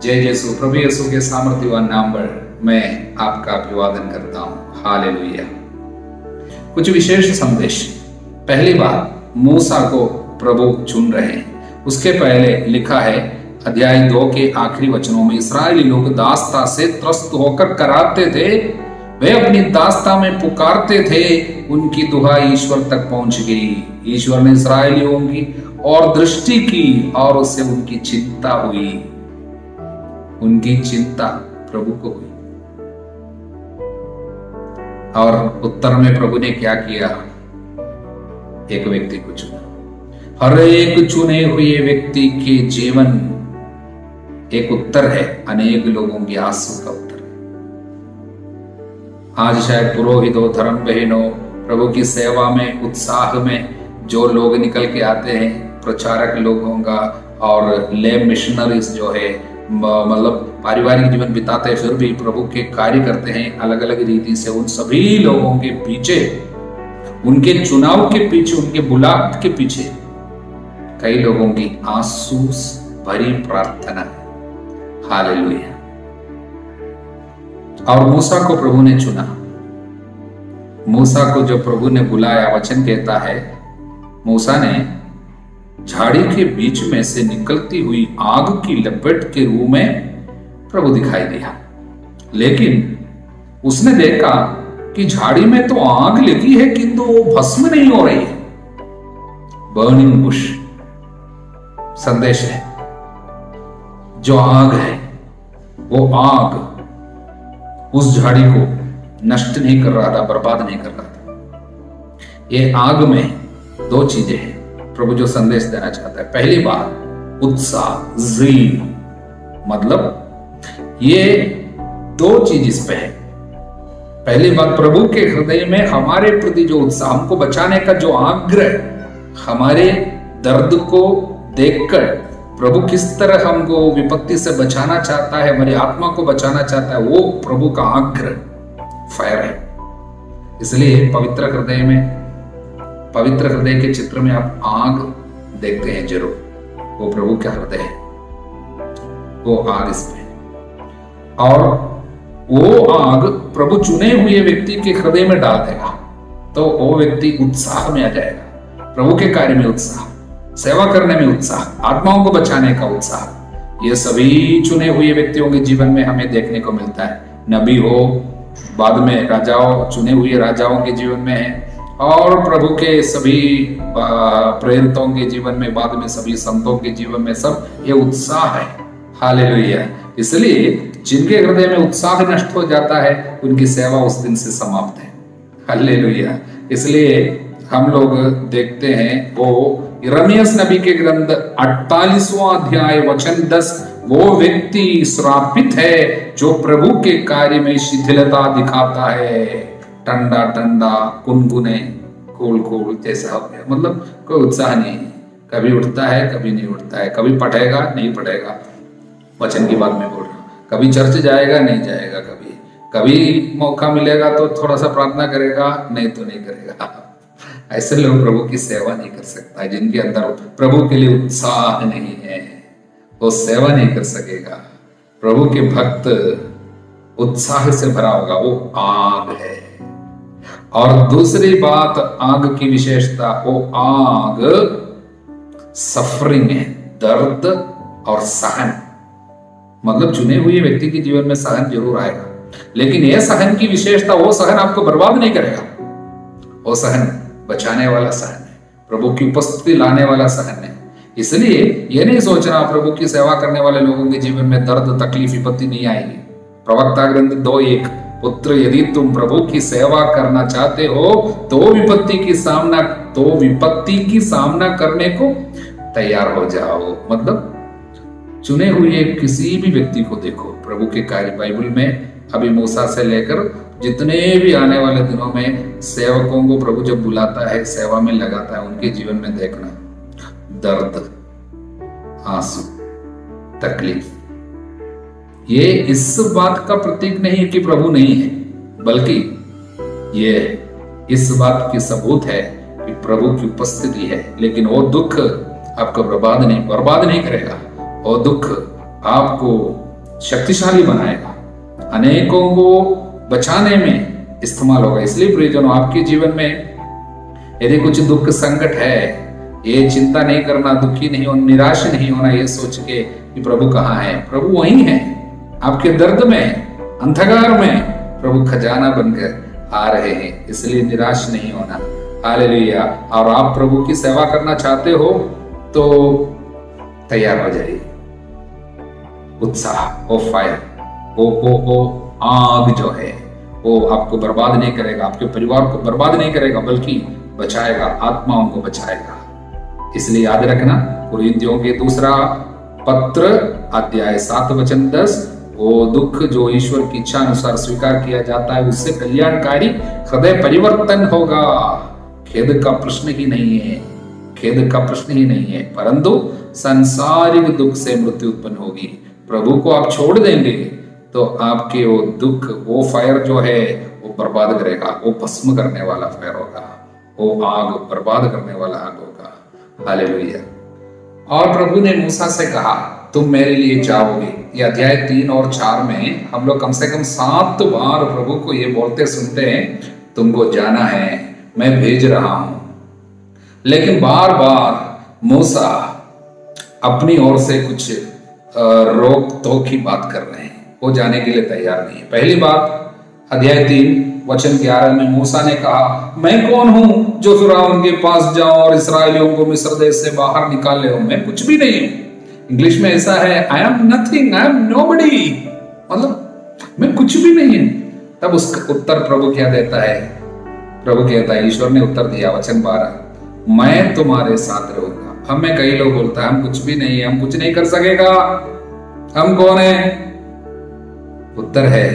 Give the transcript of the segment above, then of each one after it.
जय यीशु, प्रभु यीशु के सामर्थ्यवान नाम पर मैं आपका अभिवादन करता हूं। हालेलुया। कुछ विशेष संदेश। पहली बात, मूसा को प्रभु चुन रहे हैं। उसके पहले लिखा है अध्याय 2 के आखिरी वचनों में, इस्राएली लोग दास्ता से त्रस्त होकर कराते थे, वे अपनी दास्ता में पुकारते थे, उनकी दुहाई ईश्वर तक पहुंच गई। ईश्वर ने इस्राएलियों की और दृष्टि की और उससे उनकी चिंता हुई। उनकी चिंता प्रभु को हुई और उत्तर में प्रभु ने क्या किया? एक व्यक्ति को चुना। हर एक चुने हुए व्यक्ति के जीवन एक उत्तर है, अनेक लोगों की आंसू का उत्तर। आज शायद पुरोहितों, धर्म बहनों, प्रभु की सेवा में, उत्साह में जो लोग निकल के आते हैं, प्रचारक लोगों का और ले मिशनरीज जो है, मतलब पारिवारिक जीवन बिताते हैं, फिर भी प्रभु के कार्य करते हैं अलग अलग रीति से। उन सभी लोगों के पीछे, उनके चुनाव के पीछे, उनके बुलाहट के पीछे कई लोगों की आंसू भरी प्रार्थना है। हालेलुया। और मूसा को प्रभु ने चुना। मूसा को जो प्रभु ने बुलाया, वचन कहता है मूसा ने झाड़ी के बीच में से निकलती हुई आग की लपेट के रूप में प्रभु दिखाई दिया। लेकिन उसने देखा कि झाड़ी में तो आग लगी है किंतु वो भस्म नहीं हो रही है। बर्निंग बुश संदेश है। जो आग है वो आग उस झाड़ी को नष्ट नहीं कर रहा था, बर्बाद नहीं कर रहा था। ये आग में दो चीजें हैं प्रभु जो संदेश देना चाहता है। पहली बात, उत्साह, ज़ील, मतलब ये दो चीज इस पे है। पहली बात, प्रभु के हृदय में हमारे प्रति जो उत्साह, हमको बचाने का जो आग्रह, हमारे दर्द को देखकर प्रभु किस तरह हमको विपत्ति से बचाना चाहता है, हमारी आत्मा को बचाना चाहता है, वो प्रभु का आग्रह फायर है। इसलिए पवित्र हृदय में, पवित्र हृदय के चित्र में आप आग देखते हैं जरूर, वो प्रभु का हृदय है, वो आग इसमें है। और वो आग प्रभु चुने हुए व्यक्ति के हृदय में डाल देगा तो वो व्यक्ति उत्साह में आ जाएगा। प्रभु के कार्य में उत्साह, सेवा करने में उत्साह, आत्माओं को बचाने का उत्साह, ये सभी चुने हुए व्यक्तियों के जीवन में हमें देखने को मिलता है। नबी हो, बाद में राजाओं, चुने हुए राजाओं के जीवन में है, और प्रभु के सभी प्रेरितों के जीवन में, बाद में सभी संतों के जीवन में, सब ये उत्साह है। हालेलुया। इसलिए जिनके हृदय में उत्साह नष्ट हो जाता है, उनकी सेवा उस दिन से समाप्त है। हालेलुया। इसलिए हम लोग देखते हैं वो यिर्मयाह नबी के ग्रंथ 48वां अध्याय वचन 10, वो व्यक्ति श्रापित है जो प्रभु के कार्य में शिथिलता दिखाता है। ठंडा ठंडा, कुनकुने, कोल कोल जैसा हो गया, मतलब कोई उत्साह नहीं है। कभी उठता है, कभी नहीं उठता है, कभी पढ़ेगा, नहीं पढ़ेगा, वचन की बात में बोल रहा हूं, कभी चर्च जाएगा, नहीं जाएगा, कभी मौका मिलेगा तो थोड़ा सा प्रार्थना करेगा, नहीं तो नहीं करेगा। ऐसे लोग प्रभु की सेवा नहीं कर सकता। जिनके अंदर प्रभु के लिए उत्साह नहीं है, वो सेवा नहीं कर सकेगा। प्रभु के भक्त उत्साह से भरा होगा, वो आग है। और दूसरी बात, आग की विशेषता, वो आग सफरिंग है, दर्द और सहन। मतलब चुने हुए व्यक्ति के जीवन में सहन जरूर आएगा, लेकिन यह सहन की विशेषता, वो सहन आपको बर्बाद नहीं करेगा। वो सहन बचाने वाला सहन है, प्रभु की उपस्थिति लाने वाला सहन है। इसलिए ये नहीं सोचना प्रभु की सेवा करने वाले लोगों के जीवन में दर्द, तकलीफ, विपत्ति नहीं आएगी। प्रवक्ता ग्रंथ 2:1, पुत्र यदि तुम प्रभु की सेवा करना चाहते हो तो विपत्ति की सामना करने को तैयार हो जाओ। मतलब चुने हुए किसी भी व्यक्ति को देखो, प्रभु के कार्य बाइबल में अभी मूसा से लेकर जितने भी आने वाले दिनों में सेवकों को प्रभु जब बुलाता है, सेवा में लगाता है, उनके जीवन में देखना दर्द, आंसू, तकलीफ। ये इस बात का प्रतीक नहीं है कि प्रभु नहीं है, बल्कि ये इस बात की सबूत है कि प्रभु की उपस्थिति है। लेकिन वो दुख आपको बर्बाद नहीं करेगा। वो दुख आपको शक्तिशाली बनाएगा, अनेकों को बचाने में इस्तेमाल होगा। इसलिए प्रियजनों, आपके जीवन में यदि कुछ दुख संकट है, ये चिंता नहीं करना, दुखी नहीं होना, निराश नहीं होना, ये सोच के कि प्रभु कहाँ है। प्रभु वहीं है, आपके दर्द में, अंधकार में प्रभु खजाना बनकर आ रहे हैं, इसलिए निराश नहीं होना। हालेलुया। और आप प्रभु की सेवा करना चाहते हो तो तैयार हो जाइए। उत्साह, वो फायर, वो आग जो है वो आपको बर्बाद नहीं करेगा, आपके परिवार को बर्बाद नहीं करेगा, बल्कि बचाएगा, आत्माओं को बचाएगा। इसलिए याद रखना, कुरिन्थियों के दूसरा पत्र अध्याय 7 वचन 10, वो दुख जो ईश्वर की इच्छा अनुसार स्वीकार किया जाता है उससे कल्याणकारी हृदय परिवर्तन होगा। खेद का प्रश्न ही नहीं है, खेद का प्रश्न ही नहीं है, परंतु सांसारिक दुख से मृत्यु उत्पन्न होगी। प्रभु को आप छोड़ देंगे तो आपके वो दुख, वो फायर जो है वो बर्बाद करेगा, वो भस्म करने वाला फायर होगा, वो आग बर्बाद करने वाला आग होगा। हालेलुया। और प्रभु ने मूसा से कहा, तुम मेरे लिए जाओगे। ये अध्याय 3 और 4 में हम लोग कम से कम 7 बार प्रभु को ये बोलते सुनते हैं, तुमको जाना है, मैं भेज रहा हूं। लेकिन बार बार मूसा अपनी ओर से कुछ रोक टोक की बात कर रहे हैं, वो जाने के लिए तैयार नहीं है। पहली बात, अध्याय 3 वचन 11 में मूसा ने कहा, मैं कौन हूं जो फिरौन के पास जाऊं और इस्राएलियों को मिस्र देश से बाहर निकाल ले? मैं कुछ भी नहीं हूं। इंग्लिश में ऐसा है, I am nothing, I am nobody, मतलब मैं कुछ भी नहीं हूं। तब उसका उत्तर प्रभु क्या देता है? प्रभु कहता है, ईश्वर ने उत्तर दिया, वचन 12, मैं तुम्हारे साथ रहूंगा। हमें कई लोग बोलता है, हम कुछ भी नहीं है, हम कुछ नहीं कर सकेगा, हम कौन है? उत्तर है,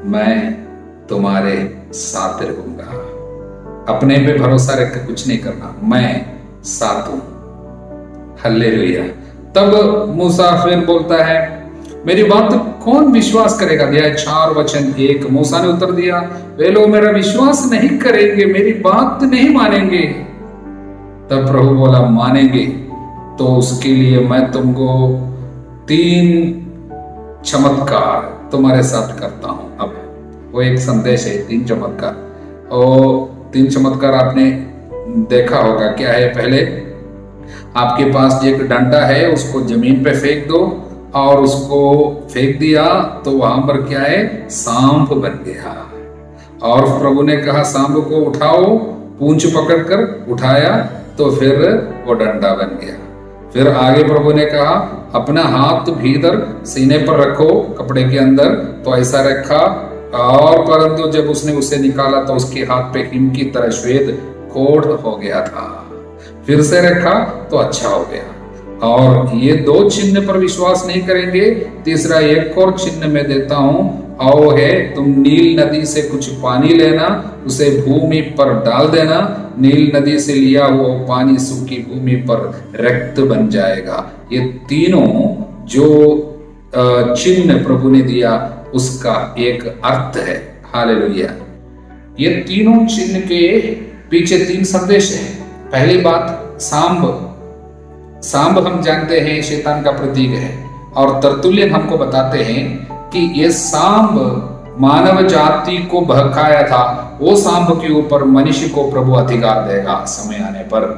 मैं तुम्हारे साथ रहूंगा। अपने पे भरोसा रखकर कुछ नहीं करना, मैं साथ हूं। हालेलुया। तब मूसा फिर बोलता है, मेरी बात कौन विश्वास करेगा? अध्याय 4 वचन 1, मूसा ने उत्तर दिया, वे लोग मेरा विश्वास नहीं करेंगे, मेरी बात नहीं मानेंगे। तब प्रभु बोला, मानेंगे तो उसके लिए मैं तुमको 3 चमत्कार तुम्हारे साथ करता हूं। अब वो एक संदेश है, 3 चमत्कार। और 3 चमत्कार आपने देखा होगा। क्या है? पहले आपके पास एक डंडा है, उसको जमीन पे फेंक दो, और उसको फेंक दिया तो वहां पर क्या है? सांप बन गया। और प्रभु ने कहा, सांप को उठाओ, पूंछ पकड़कर उठाया तो फिर वो डंडा बन गया। फिर आगे प्रभु ने कहा, अपना हाथ भीतर सीने पर रखो, कपड़े के अंदर, तो ऐसा रखा, और परंतु जब उसने उसे निकाला तो उसके हाथ पे हिम की तरह श्वेत कोढ़ हो गया था। फिर से रखा तो अच्छा हो गया। और ये 2 चिन्ह पर विश्वास नहीं करेंगे, तीसरा एक और चिन्ह मैं देता हूं, और वो है, तुम नील नदी से कुछ पानी लेना, उसे भूमि पर डाल देना, नील नदी से लिया हुआ पानी सूखी भूमि पर रक्त बन जाएगा। ये तीनों जो चिन्ह प्रभु ने दिया उसका एक अर्थ है। हालेलुया। ये तीनों चिन्ह के पीछे 3 संदेश है। पहली बात, सांब हम जानते हैं शैतान का प्रतीक है, और तरतुल्यन हमको बताते हैं कि ये सांब मानव जाति को बहकाया था। वो सांब के ऊपर मनुष्य को प्रभु अधिकार देगा समय आने पर।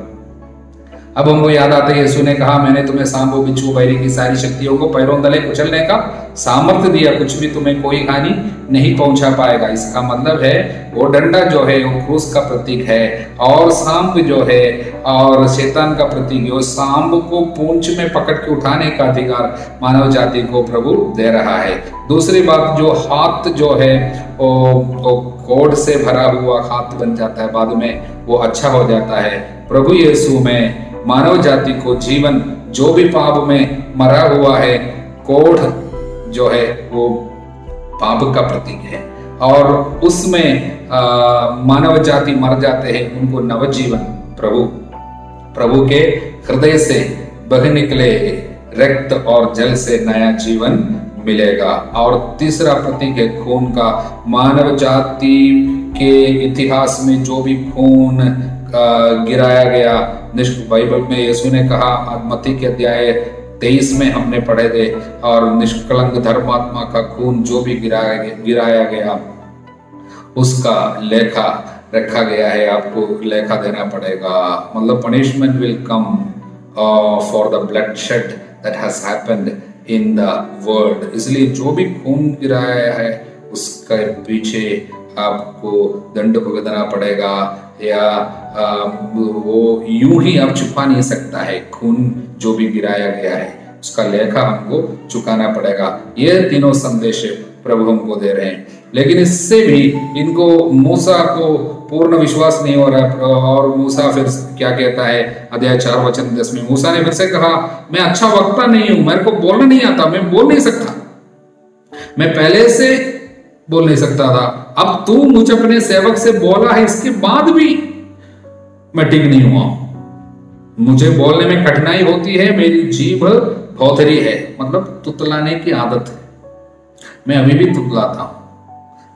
अब हमको याद आता है, यीशु ने कहा, मैंने तुम्हें सांप, बिच्छू, बैरी की सारी शक्तियों को पैरों तले कुचलने का सामर्थ्य दिया, कुछ भी तुम्हें कोई हानि नहीं पहुंचा पाएगा। इसका मतलब है वो डंडा जो है वो क्रूस का प्रतीक है, और सांप जो है और शैतान का प्रतीक है। वो सांप को पूंछ में पकड़ के उठाने का अधिकार मानव जाति को प्रभु दे रहा है। दूसरी बात, जो हाथ जो है वो कोढ़ से भरा हुआ हाथ बन जाता है, बाद में वो अच्छा हो जाता है। प्रभु यीशु में मानव जाति को जीवन, जो भी पाप में मरा हुआ है, कोढ़ जो है वो पाप का प्रतीक है, और उसमें मानव जाति मर जाते हैं, उनको नवजीवन प्रभु के हृदय से बह निकले रक्त और जल से नया जीवन मिलेगा। और तीसरा प्रतीक है खून का। मानव जाति के इतिहास में जो भी खून गिराया गया, बाइबल में यीशु ने कहा, मत्ती के अध्याय 23 में हमने पढ़े थे। और निष्कलंक धर्मात्मा का खून जो भी गिराया गया उसका लेखा रखा गया है, आपको लेखा देना पड़ेगा। मतलब punishment will come for the blood shed that has happened in the world. इसलिए जो भी खून गिराया है उसके पीछे आपको दंड भुगतना पड़ेगा, या वो यूं ही आप छुपा नहीं सकता है। खून जो भी गिराया गया है उसका लेखा हमको चुकाना पड़ेगा। ये तीनों संदेश प्रभु हमको दे रहे हैं। लेकिन इससे भी इनको मूसा को पूर्ण विश्वास नहीं हो रहा है। और मूसा फिर क्या कहता है, अध्याय 4 वचन 10 में मूसा ने फिर से कहा, मैं अच्छा वक्ता नहीं हूं, मेरे को बोलना नहीं आता, मैं बोल नहीं सकता, मैं पहले से बोल नहीं सकता था, अब तू मुझे अपने सेवक से बोला है, इसके बाद भी मैं ठीक नहीं हुआ, मुझे बोलने में कठिनाई होती है, मेरी जीभ भौथरी है, मतलब तुतलाने की आदत है, मैं अभी भी तुतलाता हूं।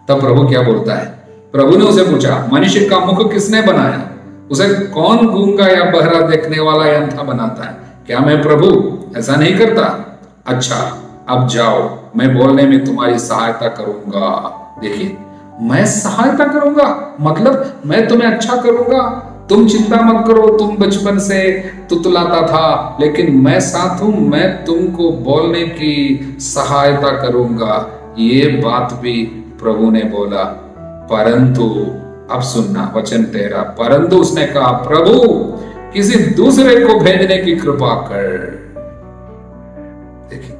तब प्रभु क्या बोलता है, प्रभु ने उसे पूछा, मनुष्य का मुख किसने बनाया, उसे कौन गूंगा या बहरा देखने वाला या अंधा बनाता है, क्या मैं प्रभु ऐसा नहीं करता? अच्छा अब जाओ, मैं बोलने में तुम्हारी सहायता करूंगा। देखिए, मैं सहायता करूंगा मतलब मैं तुम्हें अच्छा करूंगा, तुम चिंता मत करो, तुम बचपन से तुतलाता था लेकिन मैं साथ हूं, मैं तुमको बोलने की सहायता करूंगा। ये बात भी प्रभु ने बोला। परंतु अब सुनना वचन 13, परंतु उसने कहा, प्रभु किसी दूसरे को भेजने की कृपा कर। देखिए,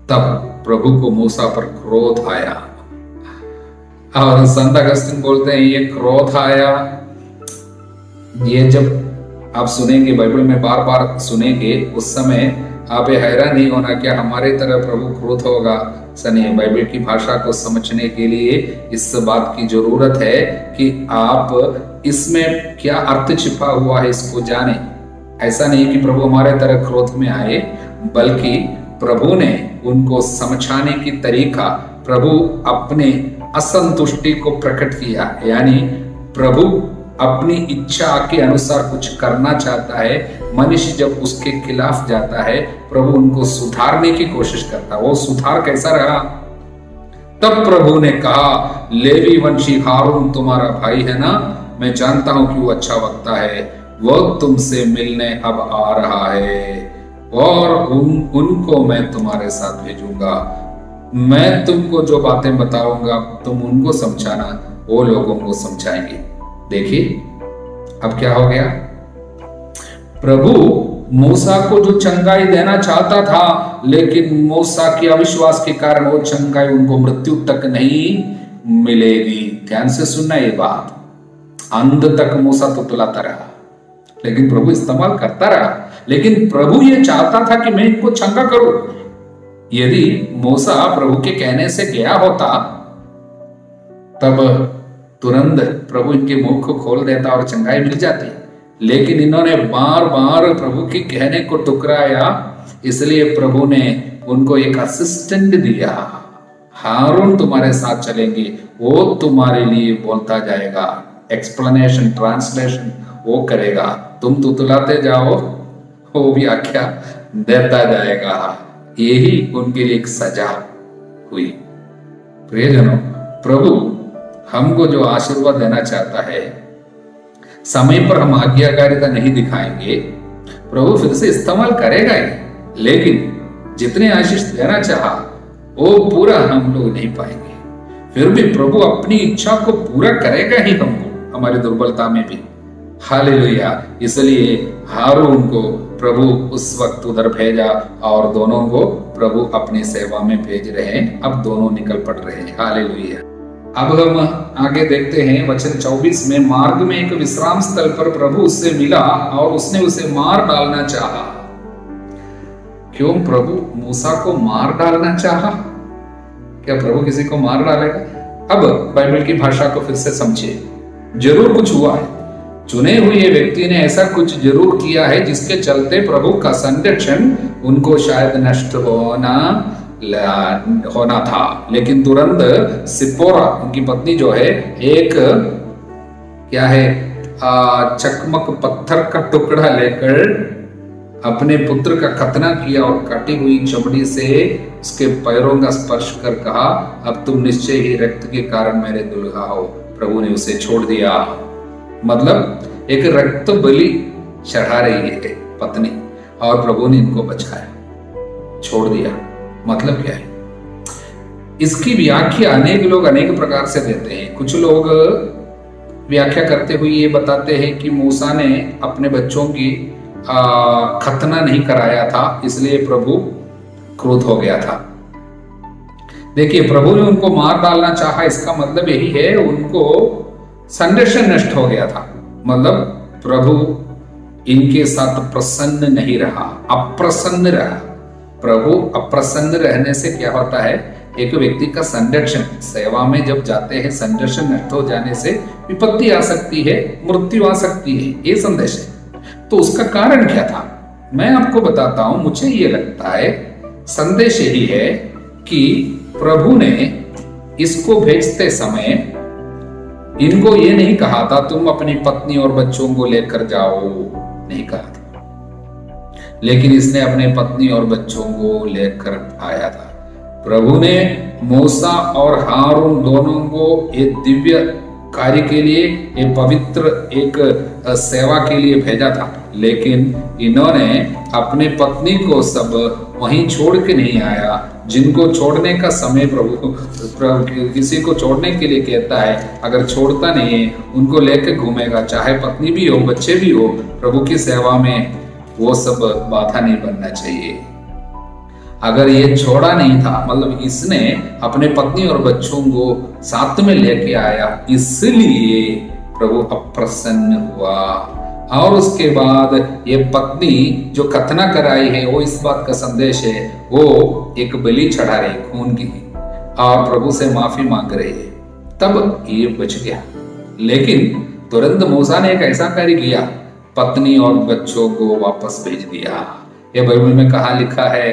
तब प्रभु को मूसा पर क्रोध आया। और संत अगस्तिन बोलते हैं ये क्रोध आया, ये जब आप सुनेंगे बाइबल में बार बार सुनेंगे, उस समय आप ये हैरान नहीं होना क्या हमारे तरह प्रभु क्रोध होगा। सनी बाइबल की भाषा को समझने के लिए इस बात की जरूरत है कि आप इसमें क्या अर्थ छिपा हुआ है इसको जाने। ऐसा नहीं कि प्रभु हमारे तरह क्रोध में आए, बल्कि प्रभु ने उनको समझाने की तरीका, प्रभु अपने असंतुष्टि को प्रकट किया, यानी प्रभु अपनी इच्छा के अनुसार कुछ करना चाहता है, मनुष्य जब उसके खिलाफ जाता है प्रभु उनको सुधारने की कोशिश करता है। वो सुधार कैसा रहा? तब प्रभु ने कहा, लेवी वंशी हारून तुम्हारा भाई है ना, मैं जानता हूं कि वो अच्छा वक्ता है, वो तुमसे मिलने अब आ रहा है और उनको मैं तुम्हारे साथ भेजूंगा। मैं तुमको जो बातें बताऊंगा तुम उनको समझाना, वो लोगों को समझाएंगे। देखिए अब क्या हो गया, प्रभु मूसा को जो चंगाई देना चाहता था, लेकिन मूसा के अविश्वास के कारण वो चंगाई उनको मृत्यु तक नहीं मिलेगी। ध्यान से सुनना ये बात, अंत तक मूसा तुतलाता रहा लेकिन प्रभु इस्तेमाल करता रहा। लेकिन प्रभु ये चाहता था कि मैं इनको चंगा करूं। यदि मूसा प्रभु के कहने से गया होता तब तुरंत प्रभु इनके मुख को खोल देता और चंगाई मिल जाती, लेकिन इन्होंने बार बार प्रभु के कहने को टुकराया, इसलिए प्रभु ने उनको एक असिस्टेंट दिया। हारून तुम्हारे साथ चलेंगे, वो तुम्हारे लिए बोलता जाएगा, एक्सप्लेनेशन ट्रांसलेशन वो करेगा, तुम तुतलाते जाओ, वो भी आज्ञा देता जाएगा। यही उनके लिए एक सजा हुई। प्रियजनों, प्रभु हमको जो आशीर्वाद देना चाहता है, समय पर हम आज्ञाकारिता नहीं दिखाएंगे, प्रभु फिर से इस्तेमाल करेगा ही, लेकिन जितने आशीष देना चाहा वो पूरा हम लोग नहीं पाएंगे। फिर भी प्रभु अपनी इच्छा को पूरा करेगा ही हमको, हमारी दुर्बलता में भी। हालेलुया। इसलिए हारून को प्रभु उस वक्त उधर भेजा और दोनों को प्रभु अपनी सेवा में भेज रहे हैं। अब दोनों निकल पड़ रहे हैं। हालेलुया। अब हम आगे देखते हैं वचन 24 में, मार्ग में एक विश्राम स्थल पर प्रभु उससे मिला और उसने उसे मार डालना चाहा। क्यों प्रभु मूसा को मार डालना चाहा? क्या प्रभु किसी को मार डालेगा? अब बाइबल की भाषा को फिर से समझिए। जरूर कुछ हुआ है, चुने हुए व्यक्ति ने ऐसा कुछ जरूर किया है जिसके चलते प्रभु का संरक्षण उनको शायद नष्ट होना था। लेकिन तुरंत सिप्पोरा उनकी पत्नी जो है, एक क्या है चकमक पत्थर का टुकड़ा लेकर अपने पुत्र का खतना किया और कटी हुई चमड़ी से उसके पैरों का स्पर्श कर कहा, अब तुम निश्चय ही रक्त के कारण मेरे दुल्हा हो। प्रभु ने उसे छोड़ दिया। मतलब एक रक्त बलि चढ़ा रही है पत्नी और प्रभु ने इनको बचाया, छोड़ दिया। मतलब क्या है? इसकी व्याख्या अनेक लोग अनेक प्रकार से देते हैं। कुछ लोग व्याख्या करते हुए ये बताते हैं कि मूसा ने अपने बच्चों की खतना नहीं कराया था, इसलिए प्रभु क्रोध हो गया था। देखिए, प्रभु ने उनको मार डालना चाहा, इसका मतलब यही है उनको संरक्षण नष्ट हो गया था। मतलब प्रभु इनके साथ प्रसन्न नहीं रहा, अप्रसन्न रहा। प्रभु अप्रसन्न रहने से क्या होता है? एक व्यक्ति का संरक्षण, सेवा में जब जाते हैं संरक्षण नष्ट हो जाने से विपत्ति आ सकती है, मृत्यु आ सकती है, ये संदेश है। तो उसका कारण क्या था? मैं आपको बताता हूं। मुझे ये लगता है संदेश यही है कि प्रभु ने इसको भेजते समय इनको ये नहीं कहा था तुम अपनी पत्नी और बच्चों को लेकर जाओ, नहीं कहा था, लेकिन इसने अपने पत्नी और बच्चों को लेकर आया था। प्रभु ने मूसा और हारून दोनों को एक दिव्य कार्य के लिए, एक पवित्र एक सेवा के लिए भेजा था, लेकिन इन्होंने अपने पत्नी को सब वहीं छोड़ के नहीं आया। जिनको छोड़ने का समय प्रभु किसी को छोड़ने के लिए कहता है, अगर छोड़ता नहीं है उनको लेकर घूमेगा, चाहे पत्नी भी हो बच्चे भी हो, प्रभु की सेवा में वो सब बाधा नहीं बनना चाहिए। अगर ये छोड़ा नहीं था, मतलब इसने अपने पत्नी और बच्चों को साथ में लेके आया, इसलिए प्रभु अप्रसन्न हुआ। और उसके बाद ये पत्नी जो खतना कराई है, वो इस बात का संदेश है, वो एक बलि चढ़ा रही खून की और प्रभु से माफी मांग रही है, तब ये बच गया। लेकिन तुरंत मूसा ने एक ऐसा कार्य किया, पत्नी और बच्चों को वापस भेज दिया। ये बाइबल में कहाँ लिखा है?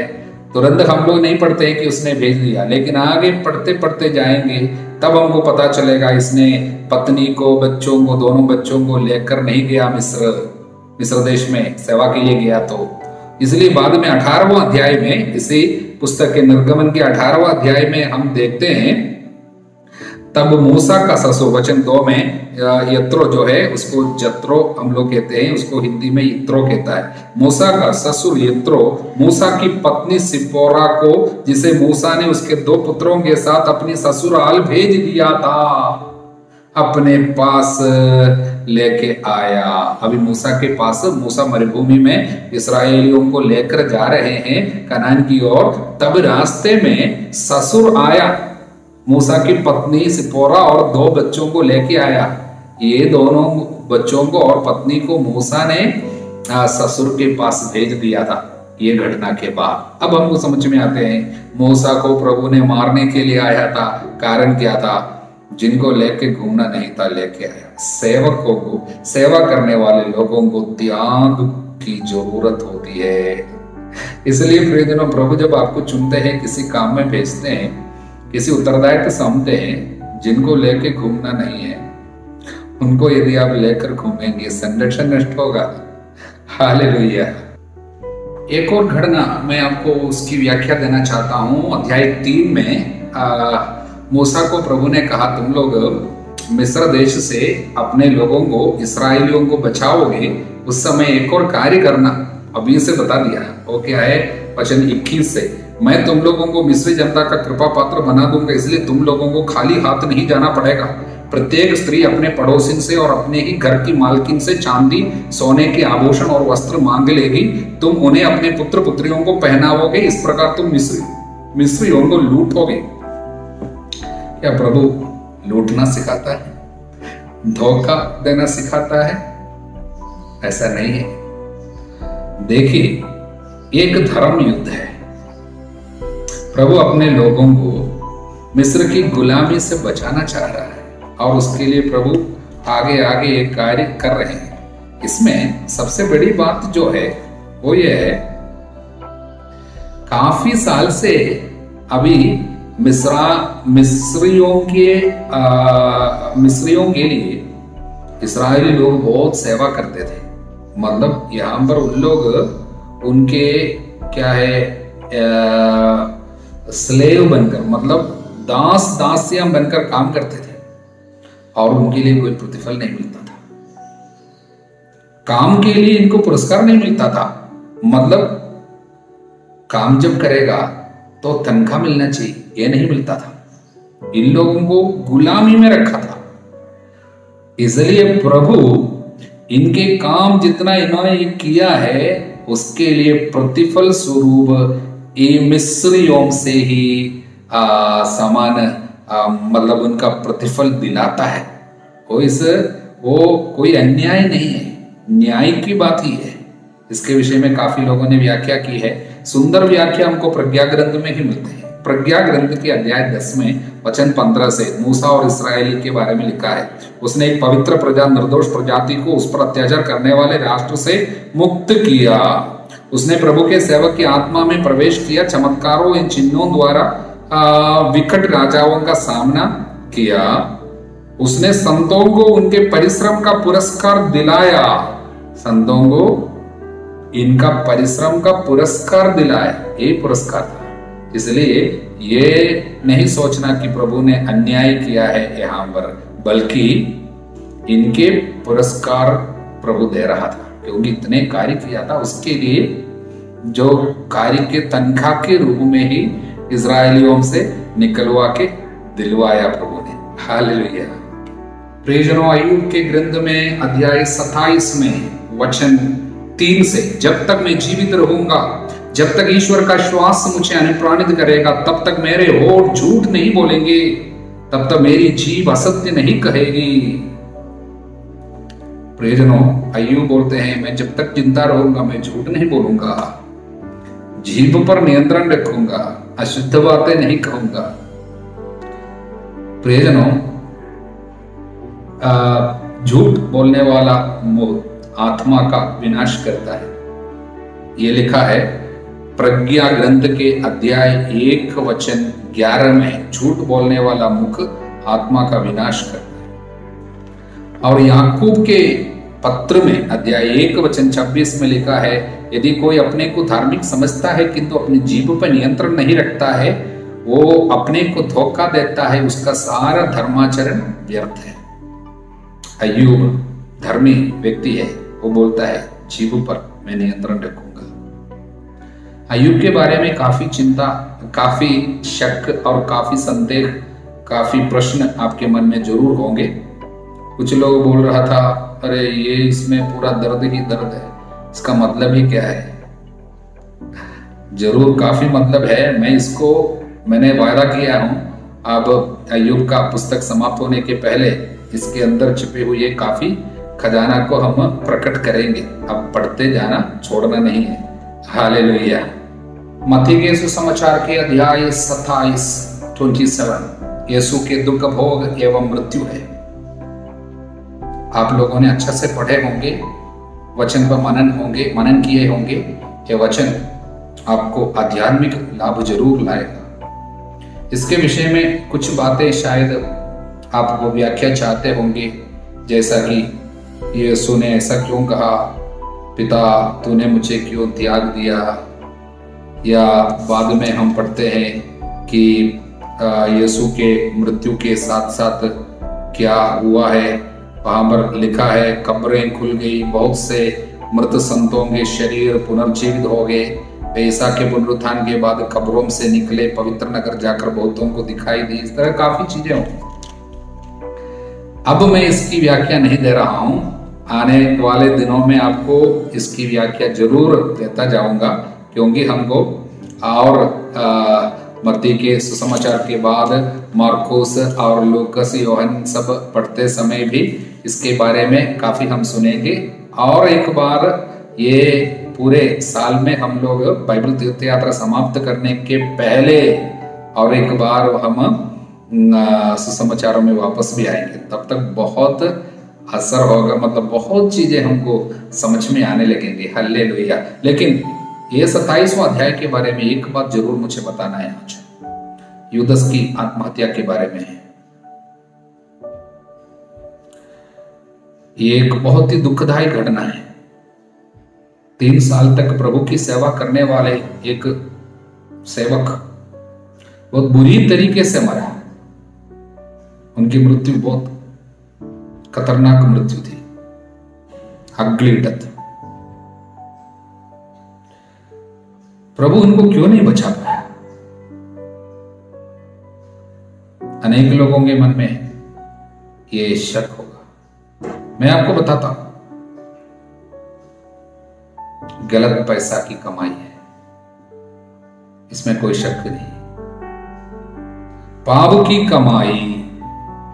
तुरंत हम लोग नहीं पढ़ते हैं कि उसने भेज दिया, लेकिन आगे पढ़ते पढ़ते जाएंगे तब हमको पता चलेगा इसने पत्नी को, बच्चों को, दोनों बच्चों को लेकर नहीं गया मिस्र देश में सेवा के लिए गया। तो इसलिए बाद में 18वां अध्याय में, इसी पुस्तक के निर्गमन के 18वां अध्याय में हम देखते हैं, तब मूसा का ससुर, वचन 2 में यत्रो जो है उसको जत्रो हम लोग कहते हैं, उसको हिंदी में यत्रो कहता है। मूसा का ससुर यत्रो मूसा की पत्नी सिपोरा को, जिसे मूसा ने उसके 2 पुत्रों के साथ अपनी ससुराल भेज दिया था, अपने पास लेके आया। अभी मूसा के पास, मूसा मरुभूमि में इस्राएलियों को लेकर जा रहे हैं कनान की ओर, तब रास्ते में ससुर आया, मूसा की पत्नी सिपोरा और 2 बच्चों को लेके आया। ये दोनों बच्चों को और पत्नी को मूसा ने ससुर के पास भेज दिया था। ये घटना के बाद अब हमको समझ में आते हैं, मूसा को प्रभु ने मारने के लिए आया था। कारण क्या था? जिनको लेके घूमना नहीं था, लेके आया। सेवकों को, सेवा करने वाले लोगों को त्याग की जरूरत होती है। इसलिए प्रिय दिनों, प्रभु जब आपको चुनते हैं, किसी काम में भेजते हैं, किसी उत्तरदायित्व समझते हैं, जिनको लेके घूमना नहीं है उनको यदि आप लेकर घूमेंगे, संरक्षण नष्ट होगा। हालेलुया। एक और घटना मैं आपको उसकी व्याख्या देना चाहता हूं। अध्याय 3 में मूसा को प्रभु ने कहा, तुम लोग मिस्र देश से अपने लोगों को, इस्राएलियों को बचाओगे, उस समय एक और कार्य करना। अभी से बता दिया, वो क्या है? वचन 21 से, मैं तुम लोगों को मिस्री जनता का कृपा पात्र बना दूंगा, इसलिए तुम लोगों को खाली हाथ नहीं जाना पड़ेगा। प्रत्येक स्त्री अपने पड़ोसिन से और अपने ही घर की मालकिन से चांदी, सोने के आभूषण और वस्त्र मांग लेगी। तुम उन्हें अपने पुत्र पुत्रियों को पहनाओगे, इस प्रकार तुम मिस्रियों को लूटोगे। क्या प्रभु लूटना सिखाता है? धोखा देना सिखाता है? ऐसा नहीं है। देखिए, एक धर्म युद्ध है। प्रभु अपने लोगों को मिस्र की गुलामी से बचाना चाह रहा है और उसके लिए प्रभु आगे आगे एक कार्य कर रहे हैं। इसमें सबसे बड़ी बात जो है वो ये है, काफी साल से अभी मिस्रियों के लिए इस्राएली लोग बहुत सेवा करते थे। मतलब यहाँ पर उनके क्या है स्लेव बनकर, मतलब दास दासियां बनकर काम करते थे और उनके लिए कोई प्रतिफल नहीं मिलता था। काम के लिए इनको पुरस्कार नहीं मिलता था, मतलब काम जब करेगा तो तनख्वाह मिलना चाहिए, ये नहीं मिलता था। इन लोगों को गुलामी में रखा था। इसलिए प्रभु इनके काम जितना इन्होंने किया है उसके लिए प्रतिफल स्वरूप ये मिस्रियों से ही समान मतलब उनका प्रतिफल दिलाता है। वो कोई अन्याय नहीं है, न्याय की बात ही है। इसके विषय में काफी लोगों ने व्याख्या की है। सुंदर व्याख्या हमको प्रज्ञा ग्रंथ में ही मिलते हैं। प्रज्ञा ग्रंथ के अध्याय 10 में वचन 15 से मूसा और इस्राएली के बारे में लिखा है। उसने एक पवित्र प्रजा निर्दोष प्रजाति को उस पर अत्याचार करने वाले राष्ट्र से मुक्त किया। उसने प्रभु के सेवक की आत्मा में प्रवेश किया, चमत्कारों इन चिन्हों द्वारा विकट राजाओं का सामना किया। उसने संतों को उनके परिश्रम का पुरस्कार दिलाया, संतों को इनका परिश्रम का पुरस्कार दिलाया, ये पुरस्कार था। इसलिए ये नहीं सोचना कि प्रभु ने अन्याय किया है यहाँ पर, बल्कि इनके पुरस्कार प्रभु दे रहा था, क्योंकि इतने कार्य किया था। उसके लिए जो कार्य के तनख्वाह के रूप में ही इजरायलियों से निकलवा के दिलवाया प्रभु ने। हालेलुया। प्रियजनों, अय्यूब के ग्रंथ में अध्याय 27 में वचन 3 से, जब तक मैं जीवित रहूंगा, जब तक ईश्वर का श्वास मुझे अनुप्राणित करेगा, तब तक मेरे होठ झूठ नहीं बोलेंगे, तब तक मेरी जीभ असत्य नहीं कहेगी। प्रियजनों, अय्यूब बोलते हैं, मैं जब तक जिंदा रहूंगा मैं झूठ नहीं बोलूंगा, जीभ पर नियंत्रण रखूंगा, अशुद्ध बातें नहीं कहूंगा। प्रियजनों, झूठ बोलने वाला मुंह आत्मा का विनाश करता है। ये लिखा है प्रज्ञा ग्रंथ के अध्याय 1 वचन 11 में, झूठ बोलने वाला मुख आत्मा का विनाश करता है। और याकूब के पत्र में अध्याय 1 वचन 26 में लिखा है, यदि कोई अपने को धार्मिक समझता है किंतु अपनी जीभ पर नियंत्रण नहीं रखता है, वो अपने को धोखा देता है, उसका सारा धर्माचरण व्यर्थ है। अय्यूब धर्मी व्यक्ति है, वो बोलता है जीभ पर मैं नियंत्रण रखूंगा। अय्यूब के बारे में काफी चिंता, काफी शक और काफी संदेह, काफी प्रश्न आपके मन में जरूर होंगे। कुछ लोग बोल रहा था, अरे ये इसमें पूरा दर्द ही दर्द है, इसका मतलब ही क्या है? जरूर काफी मतलब है। मैंने वायदा किया हूं, अब अय्यूब का पुस्तक समाप्त होने के पहले इसके अंदर छिपे हुए काफी खजाना को हम प्रकट करेंगे। अब पढ़ते जाना, छोड़ना नहीं है। हालेलुया। मत्ती के सुसमाचार के अध्याय 27 यीशु के दुख भोग एवं मृत्यु है। आप लोगों ने अच्छा से पढ़े होंगे, वचन पर मनन किए होंगे। ये वचन आपको आध्यात्मिक लाभ जरूर लाएगा। इसके विषय में कुछ बातें शायद आप वो व्याख्या चाहते होंगे, जैसा कि यीशु ने ऐसा क्यों कहा, पिता तूने मुझे क्यों त्याग दिया, या बाद में हम पढ़ते हैं कि यीशु के मृत्यु के साथ साथ क्या हुआ है। वहां पर लिखा है कब्रें खुल गई, बहुत से मृत संतों के शरीर पुनर्जीवित हो गए, ईसा के पुनरुत्थान के बाद कब्रों से निकले, पवित्र नगर जाकर बहुतों को दिखाई दी। इस तरह काफी चीजें होंगी। अब मैं इसकी व्याख्या नहीं दे रहा हूं, आने वाले दिनों में आपको इसकी व्याख्या जरूर देता जाऊंगा, क्योंकि हमको और मत्ती के सुसमाचार के बाद मार्कोस और लूकस योहन सब पढ़ते समय भी इसके बारे में काफी हम सुनेंगे। और एक बार ये पूरे साल में हम लोग बाइबल तीर्थ यात्रा समाप्त करने के पहले और एक बार हम सुसमाचारों में वापस भी आएंगे। तब तक बहुत असर होगा, मतलब बहुत चीजें हमको समझ में आने लगेंगी। हालेलुया। लेकिन ये 27वां अध्याय के बारे में एक बात जरूर मुझे बताना है आज, यूदस की आत्महत्या के बारे में है। ये एक बहुत ही दुखदायी घटना है। 3 साल तक प्रभु की सेवा करने वाले एक सेवक बहुत बुरी तरीके से मरा। उनकी मृत्यु बहुत खतरनाक मृत्यु थी, अगली डेथ। प्रभु उनको क्यों नहीं बचा पाया? अनेक लोगों के मन में ये शक होगा। मैं आपको बताता हूं, गलत पैसा की कमाई है, इसमें कोई शक नहीं। पाप की कमाई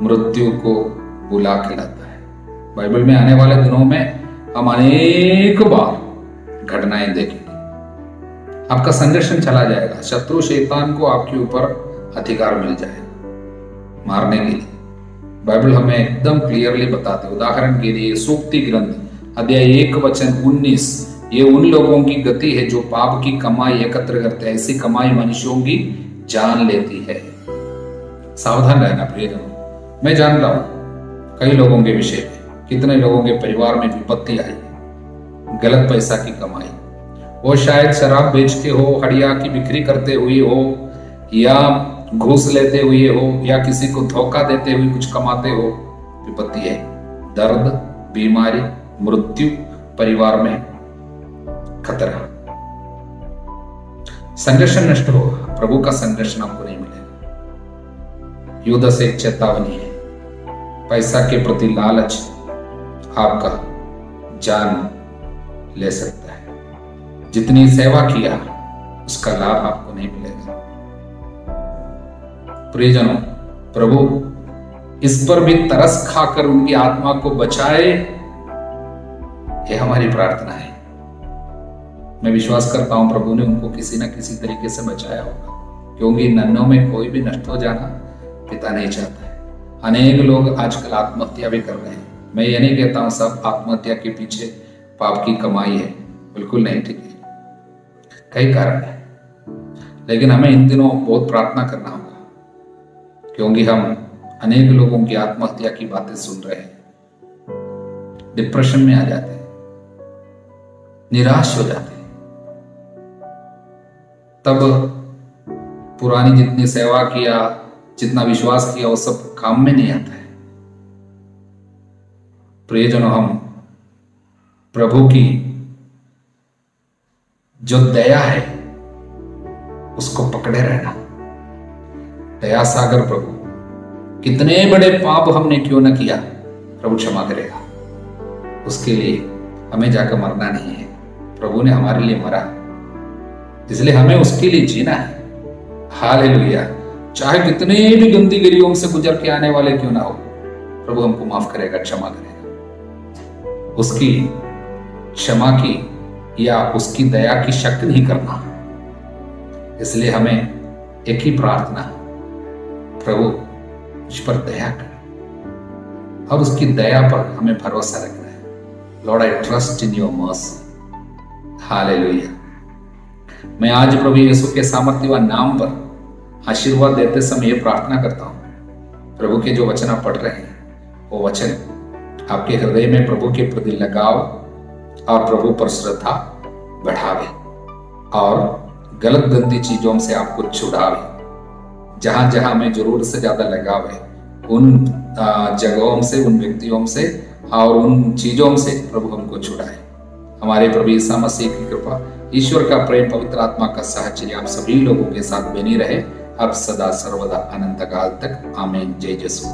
मृत्यु को बुला के लाता है। बाइबल में आने वाले दिनों में हम अनेक बार घटनाएं देखेंगे। आपका संरक्षण चला जाएगा, शत्रु शैतान को आपके ऊपर अधिकार मिल जाएगा मारने के लिए। बाइबल हमें एकदम क्लियरली बताते। उदाहरण के लिए सूक्ति ग्रंथ अध्याय 1 वचन 19, ये उन लोगों की गति है जो पाप की कमाई एकत्र करते हैं, ऐसी कमाई मनुष्यों की जान लेती है। सावधान रहना प्रियजनों। मैं जानता हूं कई लोगों के विषय में, कितने लोगों के परिवार में विपत्ति आई, गलत पैसा की कमाई। वो शायद शराब बेचते हो, हड़िया की बिक्री करते हुए हो, या घूस लेते हुए हो, या किसी को धोखा देते हुए कुछ कमाते हो। विपत्ति है, दर्द, बीमारी, मृत्यु, परिवार में खतरा। संरक्षण नष्ट होगा, प्रभु का संरक्षण आपको नहीं मिलेगा। युद्ध से एक चेतावनी है, पैसा के प्रति लालच आपका जान ले सकता है। जितनी सेवा किया उसका लाभ आपको नहीं मिलेगा। प्रियजनों, प्रभु इस पर भी तरस खाकर उनकी आत्मा को बचाए, यह हमारी प्रार्थना है। मैं विश्वास करता हूं प्रभु ने उनको किसी न किसी तरीके से बचाया होगा, क्योंकि नन्हों में कोई भी नष्ट हो जाना पिता नहीं चाहता है। अनेक लोग आजकल आत्महत्या भी कर रहे हैं। मैं ये नहीं कहता हूं सब आत्महत्या के पीछे पाप की कमाई है, बिल्कुल नहीं, ठीक है, कई कारण है। लेकिन हमें इन दिनों बहुत प्रार्थना करना होगा, क्योंकि हम अनेक लोगों की आत्महत्या की बातें सुन रहे हैं। डिप्रेशन में आ जाते हैं, निराश हो जाते हैं। तब पुरानी जितनी सेवा किया, जितना विश्वास किया, वो सब काम में नहीं आता है। प्रियजनों, हम प्रभु की जो दया है उसको पकड़े रहना। दया सागर प्रभु, कितने बड़े पाप हमने क्यों न किया, प्रभु क्षमा करेगा। उसके लिए हमें जाकर मरना नहीं है, प्रभु ने हमारे लिए मरा, इसलिए हमें उसके लिए जीना है। हालेलुया। चाहे कितने भी गंदी गिरियों से गुजर के आने वाले क्यों ना हो, प्रभु हमको माफ करेगा, क्षमा करेगा। उसकी क्षमा की या उसकी दया की शक नहीं करना। इसलिए हमें एक ही प्रार्थना, प्रभु मुझ पर दया कर। अब उसकी दया पर हमें भरोसा रखना है। Lord, I trust in your mercy. Hallelujah. मैं आज प्रभु यीशु के सामर्थ्यवान नाम पर आशीर्वाद देते समय ये प्रार्थना करता हूं, प्रभु के जो वचन आप पढ़ रहे हैं वो वचन आपके हृदय में प्रभु के प्रति लगाव और प्रभु पर श्रद्धा बढ़ावे और गलत गंदी चीजों से आपको छुड़ावे। जहां जहां में जरूरत से ज्यादा लगाव है, उन जगहों से, उन व्यक्तियों से और उन चीजों से प्रभु हमको छुड़ाए। हमारे प्रभु यीशु मसीह की कृपा, ईश्वर का प्रेम, पवित्र आत्मा का साहचर्य आप सभी लोगों के साथ बनी रहे, अब सदा सर्वदा अनंत काल तक। आमीन। जय यीशु।